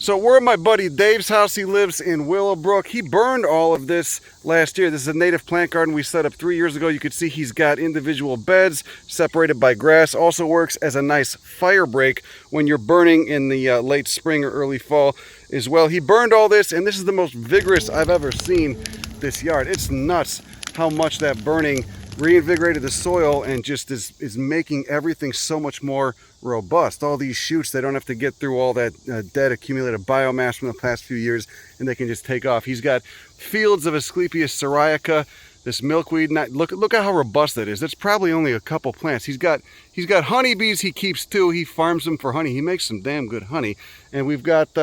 So we're at my buddy Dave's house. He lives in Willowbrook. He burned all of this last year. This is a native plant garden we set up 3 years ago. You can see he's got individual beds separated by grass. Also works as a nice fire break when you're burning in the late spring or early fall as well. He burned all this, and this is the most vigorous I've ever seen this yard. It's nuts how much that burning reinvigorated the soil and just is making everything so much more robust. All these shoots, they don't have to get through all that dead accumulated biomass from the past few years, and they can just take off. He's got fields of Asclepias syriaca, this milkweed. Look at how robust that is. That's probably only a couple plants. He's got honeybees he keeps too. He farms them for honey. He makes some damn good honey. And we've got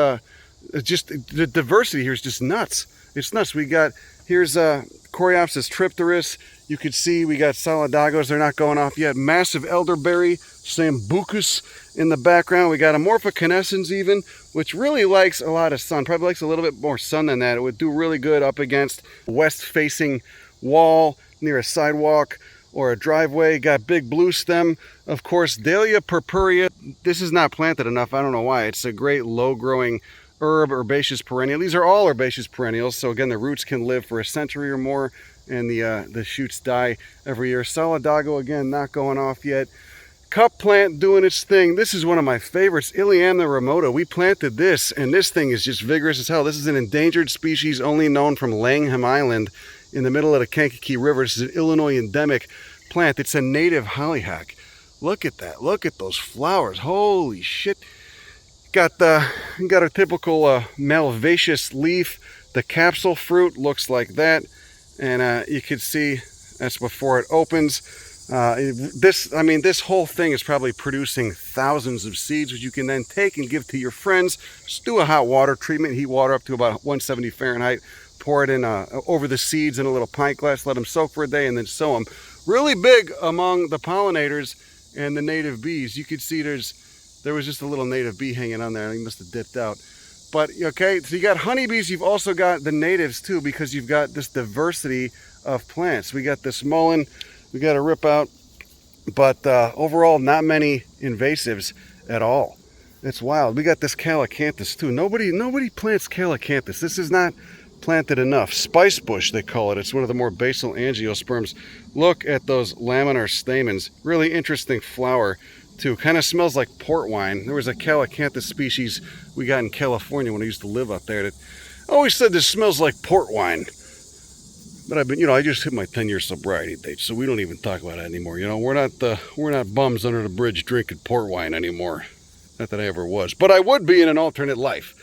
just the diversity here is just nuts. It's nuts. Here's Coreopsis tripteris. You can see we got solidagos. They're not going off yet. Massive elderberry, sambucus in the background. We got Amorpha canescens even, which really likes a lot of sun. Probably likes a little bit more sun than that. It would do really good up against a west-facing wall near a sidewalk or a driveway. Got big blue stem. Of course, Dahlia purpurea. This is not planted enough. I don't know why. It's a great low-growing herbaceous perennial. These are all herbaceous perennials, so again, the roots can live for a century or more, and the shoots die every year. Solidago, again, not going off yet. Cup plant doing its thing. This is one of my favorites, Ileana remota. We planted this, and this thing is just vigorous as hell. This is an endangered species only known from Langham Island in the middle of the Kankakee River. This is an Illinois endemic plant. It's a native hollyhock. Look at that. Look at those flowers. Holy shit. Got a typical malvaceous leaf. The capsule fruit looks like that, and you can see that's before it opens. This whole thing is probably producing thousands of seeds, which you can then take and give to your friends. Just do a hot water treatment, heat water up to about 170 Fahrenheit. Pour it in over the seeds in a little pint glass, let them soak for a day, and then sow them. Really big among the pollinators and the native bees. You can see there was just a little native bee hanging on there. He must have dipped out. But okay, so you got honeybees. You've also got the natives too, because you've got this diversity of plants. We got this mullein. We got to rip out, but overall, not many invasives at all. It's wild. We got this calycanthus too. Nobody plants calycanthus. This is not planted enough. Spice bush, they call it. It's one of the more basal angiosperms. Look at those laminar stamens. Really interesting flower too. Kind of smells like port wine. There was a calycanthus species we got in California when I used to live up there that always said this smells like port wine. But I just hit my 10-year sobriety date, so we don't even talk about it anymore. We're not bums under the bridge drinking port wine anymore. Not that I ever was, but I would be in an alternate life.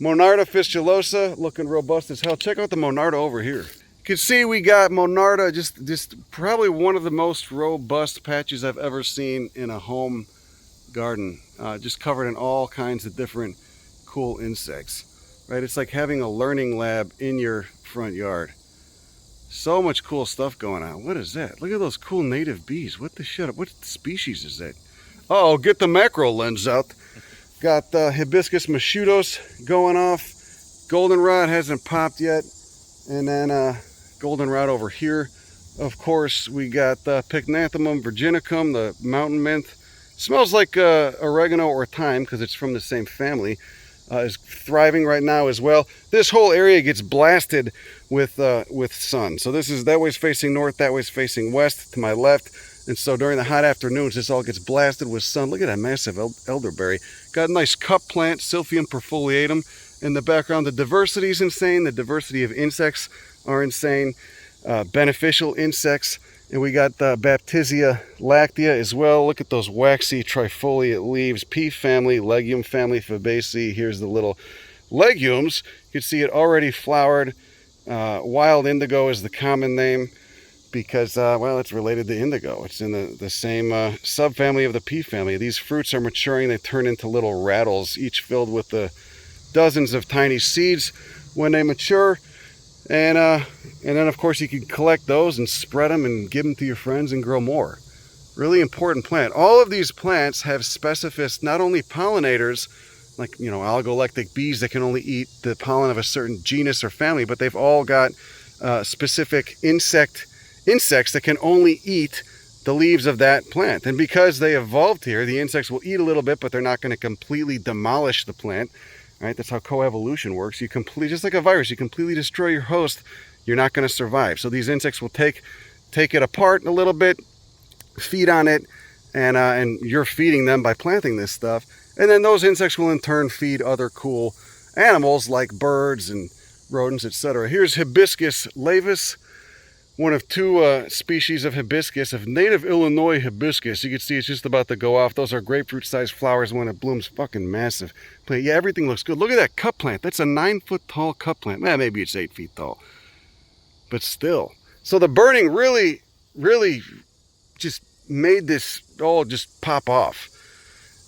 Monarda fistulosa, looking robust as hell. Check out the Monarda over here. You can see we got Monarda, just probably one of the most robust patches I've ever seen in a home garden. Just covered in all kinds of different cool insects, right? It's like having a learning lab in your front yard. So much cool stuff going on. What is that? Look at those cool native bees. What the shit? What species is that? Uh-oh, get the macro lens out. Got hibiscus machutos going off. Goldenrod hasn't popped yet. And then goldenrod over here. Of course, we got Pycnanthemum virginicum, the mountain mint. Smells like oregano or thyme because it's from the same family. Is thriving right now as well. This whole area gets blasted with sun. So that way's facing north, that way's facing west to my left. And so during the hot afternoons, this all gets blasted with sun. Look at that massive elderberry. Got a nice cup plant, Silphium perfoliatum. In the background, the diversity is insane. The diversity of insects are insane. Beneficial insects. And we got Baptisia lactea as well. Look at those waxy trifoliate leaves. Pea family, legume family, Fabaceae. Here's the little legumes. You can see it already flowered. Wild indigo is the common name because, it's related to indigo. It's in the same subfamily of the pea family. These fruits are maturing. They turn into little rattles, each filled with dozens of tiny seeds when they mature. And then, of course, you can collect those and spread them and give them to your friends and grow more. Really important plant. All of these plants have specific, not only pollinators, like, oligolectic bees that can only eat the pollen of a certain genus or family, but they've all got specific insects that can only eat the leaves of that plant. And because they evolved here, the insects will eat a little bit, but they're not going to completely demolish the plant. right? That's how coevolution works. You completely, just like a virus, you completely destroy your host, you're not going to survive. So these insects will take it apart a little bit, feed on it, and you're feeding them by planting this stuff. And then those insects will in turn feed other cool animals like birds and rodents, etc. Here's hibiscus laevis, one of two species of hibiscus, of native Illinois hibiscus. You can see it's just about to go off. Those are grapefruit-sized flowers when it blooms. Fucking massive plant. Yeah, everything looks good. Look at that cup plant. That's a 9-foot tall cup plant. Well, maybe it's 8 feet tall, but still. So the burning really, really just made this all just pop off.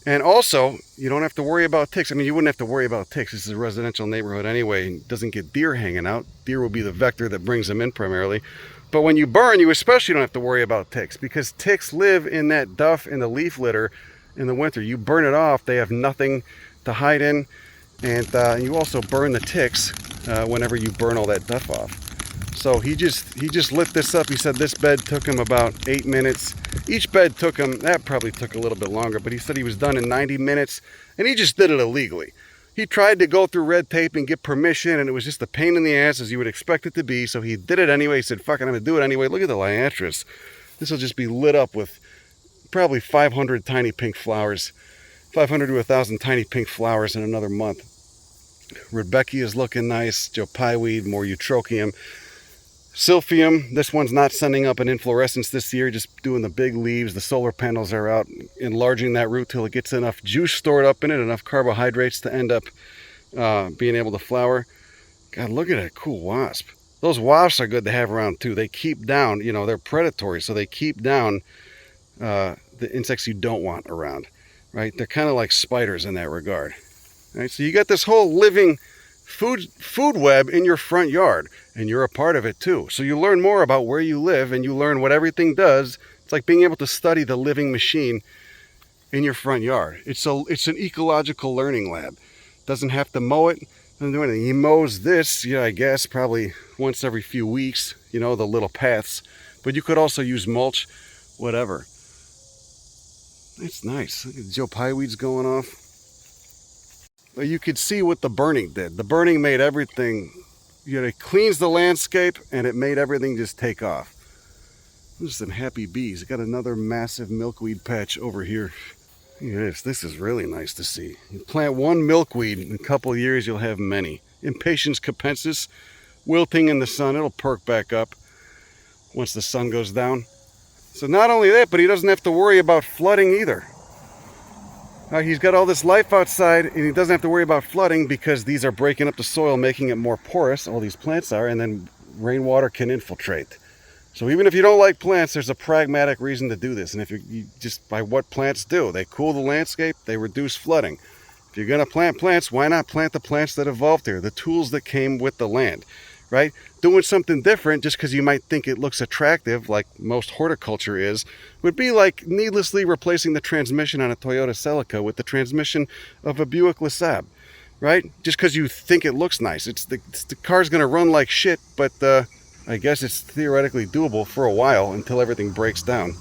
And also, you don't have to worry about ticks. I mean, you wouldn't have to worry about ticks. This is a residential neighborhood anyway, and doesn't get deer hanging out. Deer will be the vector that brings them in primarily. But when you burn, you especially don't have to worry about ticks, because ticks live in that duff in the leaf litter in the winter. You burn it off, they have nothing to hide in. And you also burn the ticks whenever you burn all that duff off. So he just lit this up. He said this bed took him about 8 minutes. Each bed took him, that probably took a little bit longer, but he said he was done in 90 minutes, and he just did it illegally. He tried to go through red tape and get permission, and it was just a pain in the ass, as you would expect it to be, so he did it anyway. He said, fuck it, I'm gonna do it anyway. Look at the liatris. This will just be lit up with probably 500 tiny pink flowers, 500 to 1,000 tiny pink flowers in another month. Rudbeckia is looking nice, Joe Pyeweed, more Eutrochium. Silphium, this one's not sending up an inflorescence this year, just doing the big leaves. The solar panels are out, enlarging that root till it gets enough juice stored up in it, enough carbohydrates to end up being able to flower. God, look at that cool wasp. Those wasps are good to have around too. They keep down, you know, they're predatory, so they keep down the insects you don't want around, right? They're kind of like spiders in that regard. Right? So you got this whole living food web in your front yard, and you're a part of it too. So you learn more about where you live, and you learn what everything does. It's like being able to study the living machine in your front yard. It's an ecological learning lab. Doesn't have to mow it, doesn't do anything. He mows this, yeah, I guess probably once every few weeks, you know, the little paths. But you could also use mulch, whatever. It's nice. Look at Joe Pyeweed's going off. But you could see what the burning did. The burning made everything, you know, it cleans the landscape, and it made everything just take off. There's some happy bees. I got another massive milkweed patch over here. Look at this. This is really nice to see. You plant one milkweed, in a couple of years you'll have many. Impatiens capensis, wilting in the sun. It'll perk back up once the sun goes down. So not only that, but he doesn't have to worry about flooding either. He's got all this life outside, and he doesn't have to worry about flooding because these are breaking up the soil, making it more porous. All these plants are, and then rainwater can infiltrate. So even if you don't like plants, there's a pragmatic reason to do this. And if you just by what plants do, they cool the landscape, they reduce flooding. If you're going to plant plants, why not plant the plants that evolved here, the tools that came with the land, right? Doing something different just because you might think it looks attractive, like most horticulture is, would be like needlessly replacing the transmission on a Toyota Celica with the transmission of a Buick LeSabre, right? Just because you think it looks nice. The car's going to run like shit, but I guess it's theoretically doable for a while until everything breaks down.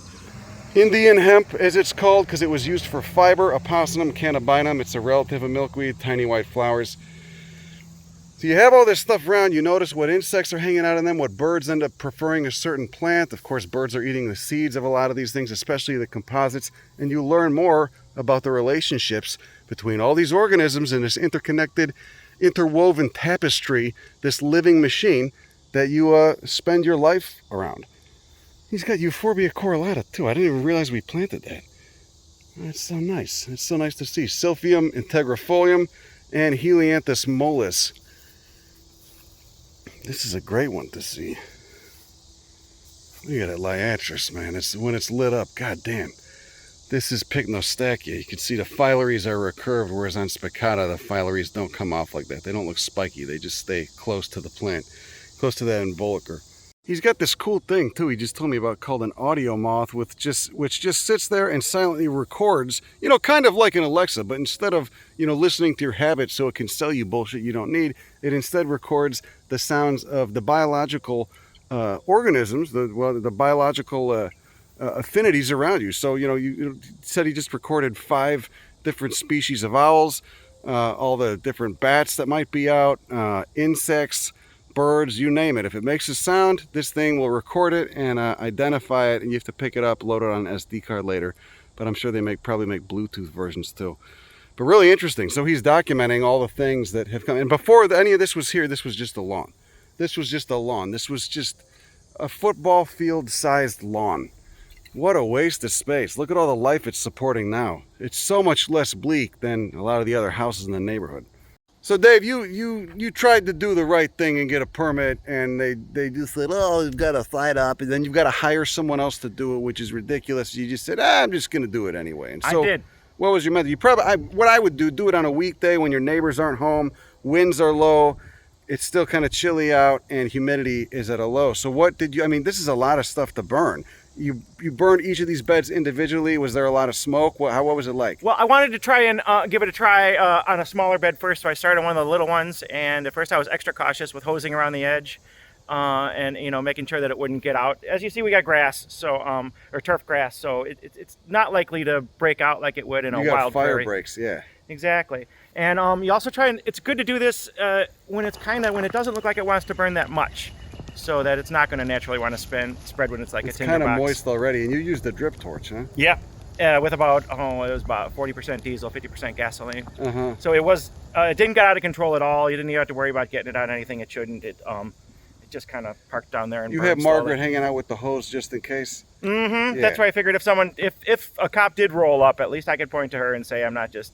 Indian hemp, as it's called, because it was used for fiber, Opossum cannabinum. It's a relative of milkweed, tiny white flowers. So you have all this stuff around, you notice what insects are hanging out in them, what birds end up preferring a certain plant. Of course, birds are eating the seeds of a lot of these things, especially the composites, and you learn more about the relationships between all these organisms in this interconnected, interwoven tapestry, this living machine that you spend your life around. He's got Euphorbia correlata too. I didn't even realize we planted that. That's so nice. It's so nice to see. Silphium integrifolium and Helianthus mollis. This is a great one to see. Look at that liatris, man. When it's lit up, god damn. This is Pycnostachya. You can see the phyllaries are recurved, whereas on spicata, the phyllaries don't come off like that. They don't look spiky. They just stay close to the plant, close to that involucre. He's got this cool thing, too, he just told me about, called an audio moth, which just sits there and silently records, you know, kind of like an Alexa, but instead of, you know, listening to your habits so it can sell you bullshit you don't need, it instead records the sounds of the biological organisms, the biological affinities around you. So, you know, you said he just recorded 5 different species of owls, all the different bats that might be out, insects, birds, you name it. If it makes a sound, this thing will record it and identify it, and you have to pick it up, load it on an SD card later. But I'm sure they probably make Bluetooth versions too. But really interesting. So he's documenting all the things that have come. And before any of this was here, this was just a lawn. This was just a lawn. This was just a football field-sized lawn. What a waste of space. Look at all the life it's supporting now. It's so much less bleak than a lot of the other houses in the neighborhood. So Dave, you tried to do the right thing and get a permit, and they just said, oh, you've got to sign up, and then you've got to hire someone else to do it, which is ridiculous. You just said, I'm just going to do it anyway. And so, I did. What was your method? What I would do it on a weekday when your neighbors aren't home, winds are low, it's still kind of chilly out, and humidity is at a low. So what did you, I mean, this is a lot of stuff to burn. You burned each of these beds individually. Was there a lot of smoke? What was it like? Well, I wanted to try and give it a try on a smaller bed first, so I started on one of the little ones. And at first, I was extra cautious with hosing around the edge, and making sure that it wouldn't get out. As you see, we got grass, so or turf grass, so it's not likely to break out like it would in a wild fire prairie. breaks, yeah. Exactly. And you also try and it's good to do this when it doesn't look like it wants to burn that much, so that it's not going to naturally want to spread when it's like a tinder box. It's kind of moist already, and you used the drip torch, huh? Yeah, with about it was about 40% diesel, 50% gasoline. So it didn't get out of control at all. You didn't even have to worry about getting it on anything it shouldn't. It just kind of parked down there and you burned have Margaret slowly. hanging out with the hose just in case. Yeah. Yeah. That's why I figured if a cop did roll up, at least I could point to her and say I'm not just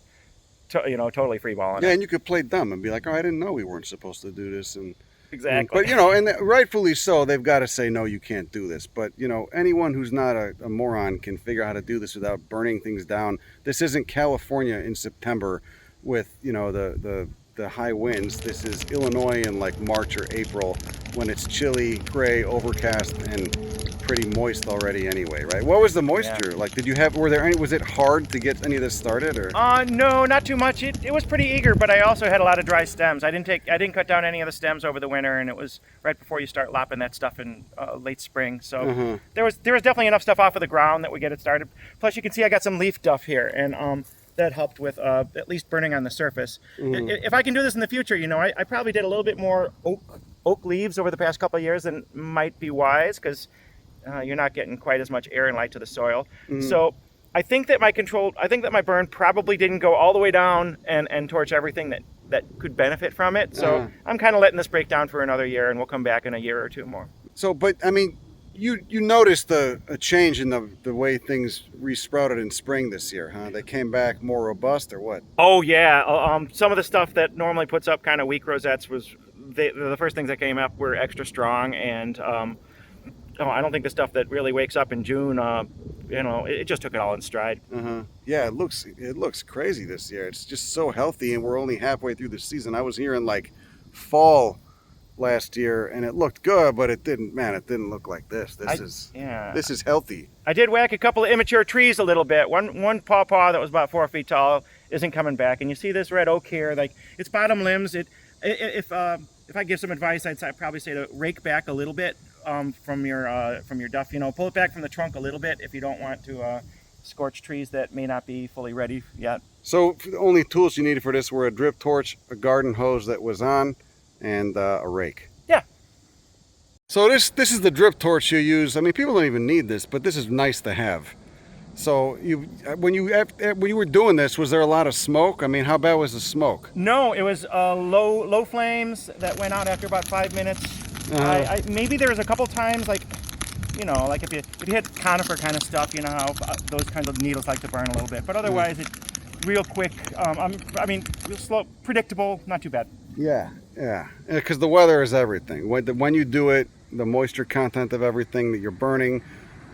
totally freeballing. Yeah, and you could play dumb and be like, oh, I didn't know we weren't supposed to do this. And Exactly. But, and rightfully so, they've got to say, no, you can't do this. But, anyone who's not a moron can figure out how to do this without burning things down. This isn't California in September with, the high winds. This is Illinois in like March or April when it's chilly, gray, overcast, and pretty moist already anyway, right? What was the moisture like? Was it hard to get any of this started, or? No, not too much. It was pretty eager, but I also had a lot of dry stems. I didn't cut down any of the stems over the winter, and it was right before you start lopping that stuff in late spring. So there was definitely enough stuff off of the ground that we get it started. Plus, you can see I got some leaf duff here, and that helped with at least burning on the surface. If I can do this in the future, I probably did a little bit more oak leaves over the past couple of years than might be wise, because you're not getting quite as much air and light to the soil. So I think that my burn probably didn't go all the way down and torch everything that could benefit from it. So I'm kind of letting this break down for another year, and we'll come back in a year or two more. So, but I mean, you noticed a change in the way things resprouted in spring this year, huh? They came back more robust, or what? Oh yeah, some of the stuff that normally puts up kind of weak rosettes the first things that came up were extra strong, and I don't think the stuff that really wakes up in June, it just took it all in stride. Yeah, it looks crazy this year. It's just so healthy, and we're only halfway through the season. I was here in like fall last year, and it looked good, but it didn't look like this. This is healthy. I did whack a couple of immature trees a little bit. One pawpaw that was about 4 feet tall isn't coming back, and you see this red oak here, like its bottom limbs. If I give some advice, I'd probably say to rake back a little bit from your duff. Pull it back from the trunk a little bit if you don't want to scorch trees that may not be fully ready yet. So the only tools you needed for this were a drip torch, a garden hose that was on, and a rake. Yeah. So this is the drip torch you use. I mean, people don't even need this, but this is nice to have. So when you were doing this, was there a lot of smoke? I mean, how bad was the smoke? No, it was low flames that went out after about 5 minutes. Maybe there was a couple times, like if you hit conifer kind of stuff, you know how those kinds of needles like to burn a little bit. But otherwise, it's real quick. Real slow, predictable, not too bad. Yeah, because the weather is everything. When you do it, the moisture content of everything that you're burning,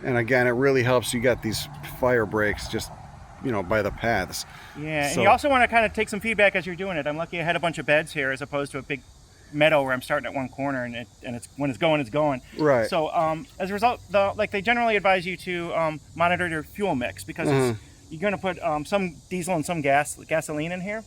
and again, it really helps. You got these fire breaks just, by the paths. Yeah, and you also want to kind of take some feedback as you're doing it. I'm lucky I had a bunch of beds here as opposed to a big meadow where I'm starting at one corner, and it's when it's going. Right. So as a result, they generally advise you to monitor your fuel mix, because you're going to put some diesel and some gasoline in here.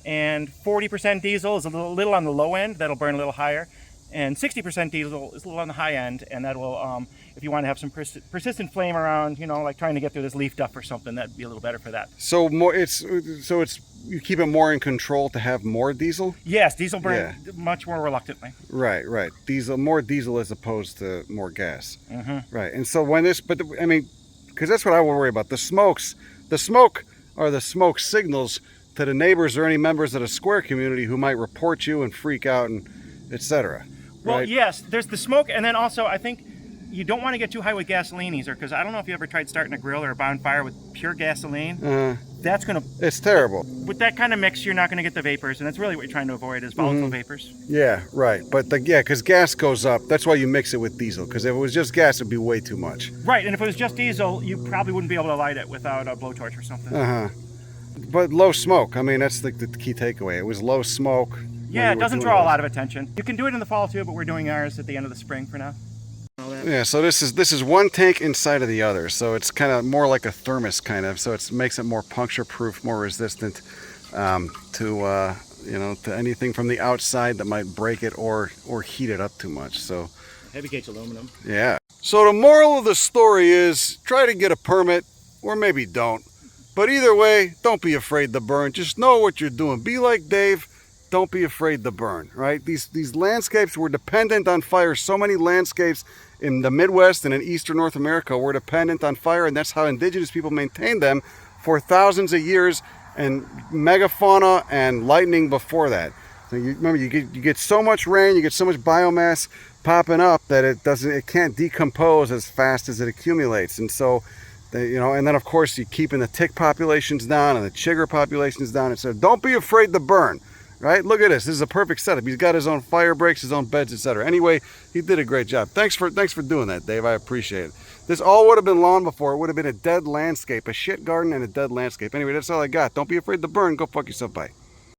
And 40% diesel is a little on the low end. That'll burn a little higher. And 60% diesel is a little on the high end. And that will, if you want to have some persistent flame around, like trying to get through this leaf duff or something, that'd be a little better for that. So it's you keep it more in control to have more diesel? Yes, diesel burn much more reluctantly. Right, right. More diesel as opposed to more gas. Mm-hmm. Right. And so when this, I mean, because that's what I will worry about. The smoke are the smoke signals to the neighbors or any members of the square community who might report you and freak out and etc. Well, right? yes, there's the smoke, and then also I think you don't want to get too high with gasoline either, because I don't know if you ever tried starting a grill or a bonfire with pure gasoline. That's gonna. It's terrible. With that kind of mix, you're not going to get the vapors, and that's really what you're trying to avoid is volatile vapors. Yeah, right. But because gas goes up, that's why you mix it with diesel. Because if it was just gas, it'd be way too much. Right, and if it was just diesel, you probably wouldn't be able to light it without a blowtorch or something. But low smoke. I mean, that's the key takeaway. It was low smoke. Yeah, it doesn't draw a lot of attention. You can do it in the fall too, but we're doing ours at the end of the spring for now. Yeah, so this is one tank inside of the other, so it's kind of more like a thermos kind of, so it makes it more puncture proof, more resistant to anything from the outside that might break it or heat it up too much. So heavy gauge aluminum. Yeah. So the moral of the story is try to get a permit, or maybe don't. But either way, don't be afraid to burn. Just know what you're doing. Be like Dave. Don't be afraid to burn, right? These landscapes were dependent on fire. So many landscapes in the Midwest and in Eastern North America were dependent on fire, and that's how indigenous people maintained them for thousands of years, and megafauna and lightning before that. So you get so much rain, you get so much biomass popping up that it can't decompose as fast as it accumulates, and so and then of course you're keeping the tick populations down and the chigger populations down, and so don't be afraid to burn. Right? Look at this. This is a perfect setup. He's got his own fire breaks, his own beds, etc. Anyway, he did a great job. Thanks for doing that, Dave. I appreciate it. This all would have been lawn before. It would have been a dead landscape, a shit garden and a dead landscape. Anyway, that's all I got. Don't be afraid to burn. Go fuck yourself. Bye.